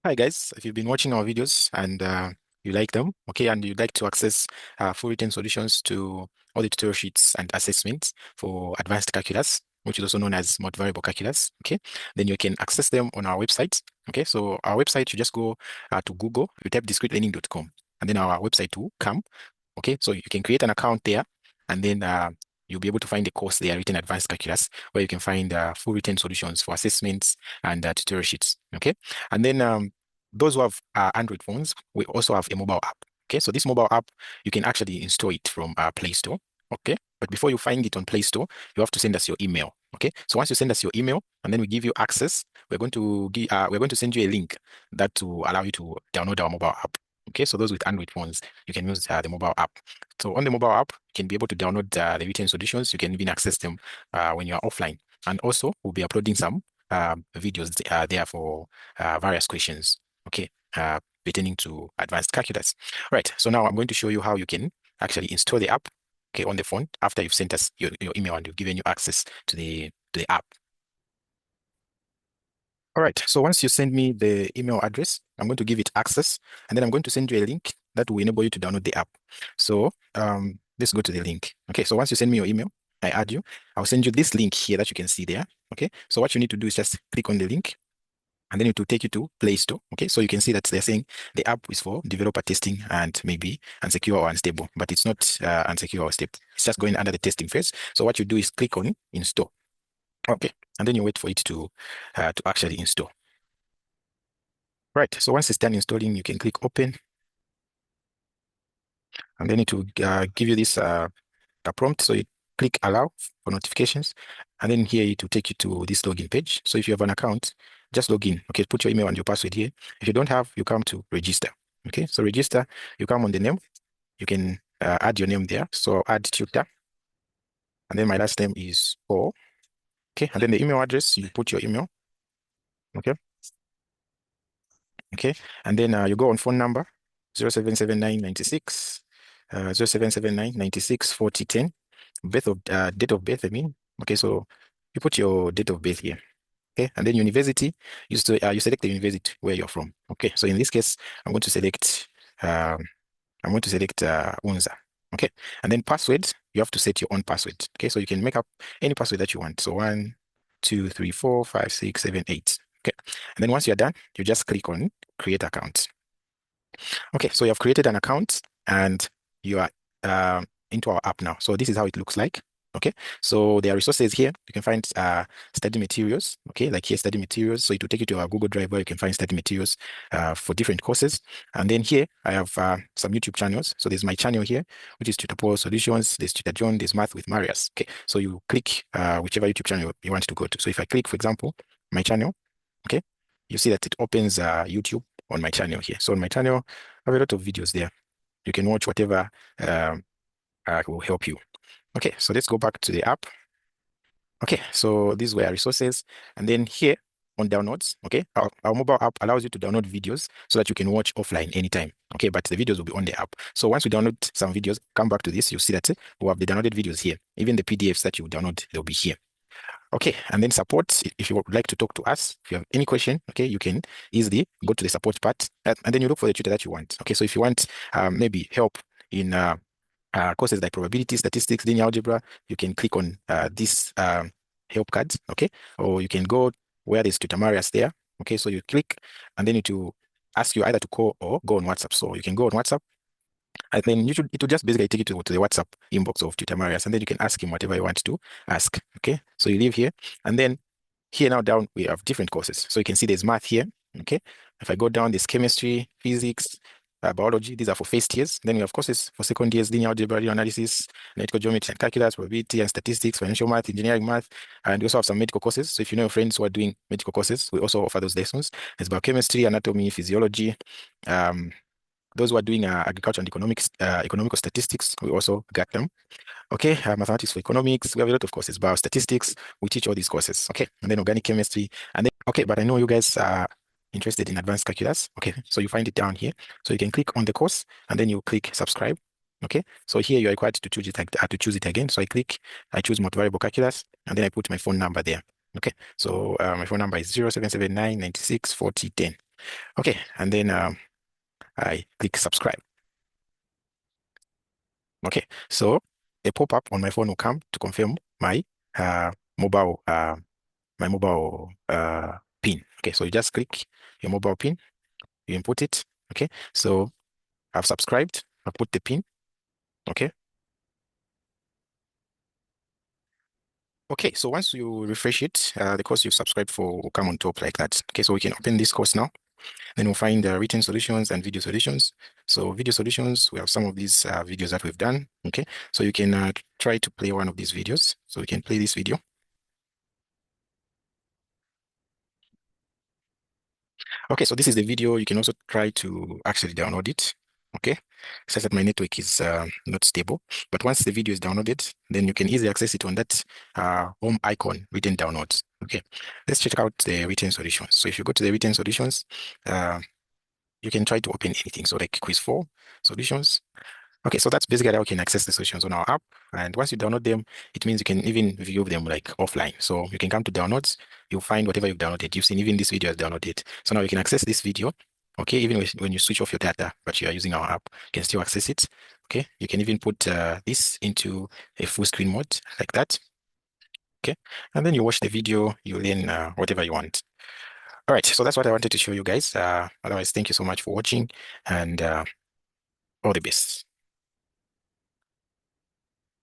Hi guys, if you've been watching our videos and you like them, okay, and you'd like to access full written solutions to all the tutorial sheets and assessments for advanced calculus, which is also known as multivariable calculus, okay, then you can access them on our website. Okay, so our website, you just go to Google, you type discretelearning.com, and then our website will come. Okay, so you can create an account there, and then you'll be able to find the course there written advanced calculus, where you can find full written solutions for assessments and tutorial sheets. Okay, and then those who have Android phones, we also have a mobile app. Okay, so this mobile app, you can actually install it from Play Store. Okay, but before you find it on Play Store, you have to send us your email. Okay, so once you send us your email, and then we give you access, we're going to send you a link that will allow you to download our mobile app. Okay, so those with Android phones, you can use the mobile app. So on the mobile app, you can be able to download the written solutions. You can even access them when you are offline. And also, we'll be uploading some videos there for various questions. Okay, pertaining to advanced calculus. Right. So now I'm going to show you how you can actually install the app. Okay, on the phone after you've sent us your email and you've given you access to the app. All right, so once you send me the email address, I'm going to give it access, and then I'm going to send you a link that will enable you to download the app. So let's go to the link. Okay, so once you send me your email, I add you. I'll send you this link here that you can see there. Okay, so what you need to do is just click on the link, and then it will take you to Play Store. Okay, so you can see that they're saying the app is for developer testing and maybe unsecure or unstable, but it's not unsecure or stable. It's just going under the testing phase. So what you do is click on install. Okay, and then you wait for it to actually install. Right, so once it's done installing, you can click open, and then it will give you this a prompt. So you click allow for notifications, and then here it will take you to this login page. So if you have an account, just log in. Okay, put your email and your password here. If you don't have, you come to register. Okay, so register, you come on the name. You can add your name there. So I'll add tutor, and then my last name is Paul. Okay, and then the email address, you put your email. Okay, okay, and then you go on phone number 077996 0779 Birth of date of birth, I mean. Okay, so you put your date of birth here. Okay, and then university, you select the university where you're from. Okay, so in this case, I'm going to select Unza. Okay, and then password, you have to set your own password. Okay, so you can make up any password that you want. So 1, 2, 3, 4, 5, 6, 7, 8. Okay, and then once you're done, you just click on create account. Okay, so you have created an account and you are into our app now. So this is how it looks like. Okay, so there are resources here. You can find study materials. Okay, like here, study materials. So it will take you to our Google Drive where you can find study materials for different courses. And then here, I have some YouTube channels. So there's my channel here, which is Tutor Paul Solutions. There's Tutor John. There's Math with Marius. Okay, so you click whichever YouTube channel you want to go to. So if I click, for example, my channel, okay, you see that it opens YouTube on my channel here. So on my channel, I have a lot of videos there. You can watch whatever will help you. Okay, so let's go back to the app. Okay, so these were resources. And then here on downloads, okay, our mobile app allows you to download videos so that you can watch offline anytime. Okay, but the videos will be on the app. So once we download some videos, come back to this, you'll see that we have the downloaded videos here. Even the PDFs that you download, they'll be here. Okay, and then support, if you would like to talk to us, if you have any question, okay, you can easily go to the support part and then you look for the tutor that you want. Okay, so if you want maybe help in courses like probability, statistics, linear algebra, you can click on this help card, okay, or you can go where there's tutor Marius there. Okay, so you click and then it will ask you either to call or go on WhatsApp. So you can go on WhatsApp and then it will just basically take you to the WhatsApp inbox of Tutor Marius, and then you can ask him whatever you want to ask. Okay, so you leave here, and then here now down we have different courses. So you can see there's math here. Okay, if I go down, there's chemistry, physics, biology. These are for first years. Then we have courses for second years: linear algebra, linear analysis, analytical geometry and calculus, probability and statistics, financial math, engineering math, and we also have some medical courses. So if you know your friends who are doing medical courses, we also offer those lessons. There's biochemistry, anatomy, physiology. Those who are doing agriculture and economical statistics, we also got them. Okay, mathematics for economics, we have a lot of courses. Biostatistics, we teach all these courses. Okay, and then organic chemistry, and then okay, but I know you guys are interested in advanced calculus. Okay, so you find it down here. So you can click on the course, and then you click subscribe. Okay, so here you're required to choose it again. So I choose multivariable calculus, and then I put my phone number there. Okay, so my phone number is 0779 96 40 10. Okay, and then I click subscribe. Okay, so a pop-up on my phone will come to confirm my uh, mobile pin. Okay, so you just click your mobile pin, you input it. Okay, so I've subscribed, I put the pin. Okay. Okay, so once you refresh it, the course you've subscribed for will come on top like that. Okay, so we can open this course now. Then we'll find written solutions and video solutions. So video solutions, we have some of these videos that we've done. Okay, so you can try to play one of these videos. So we can play this video. Okay, so this is the video. You can also try to actually download it. Okay, says that my network is not stable. But once the video is downloaded, then you can easily access it on that home icon, written downloads. Okay, let's check out the written solutions. So if you go to the written solutions, uh, you can try to open anything. So like quiz 4 solutions. Okay, so that's basically how you can access the solutions on our app. And once you download them, it means you can even view them like offline. So you can come to downloads, you'll find whatever you've downloaded. You've seen even this video is downloaded. So now you can access this video. Okay, even when you switch off your data, but you are using our app, you can still access it. Okay, you can even put this into a full screen mode like that. Okay, and then you watch the video, you learn whatever you want. All right, so that's what I wanted to show you guys. Otherwise, thank you so much for watching and all the best.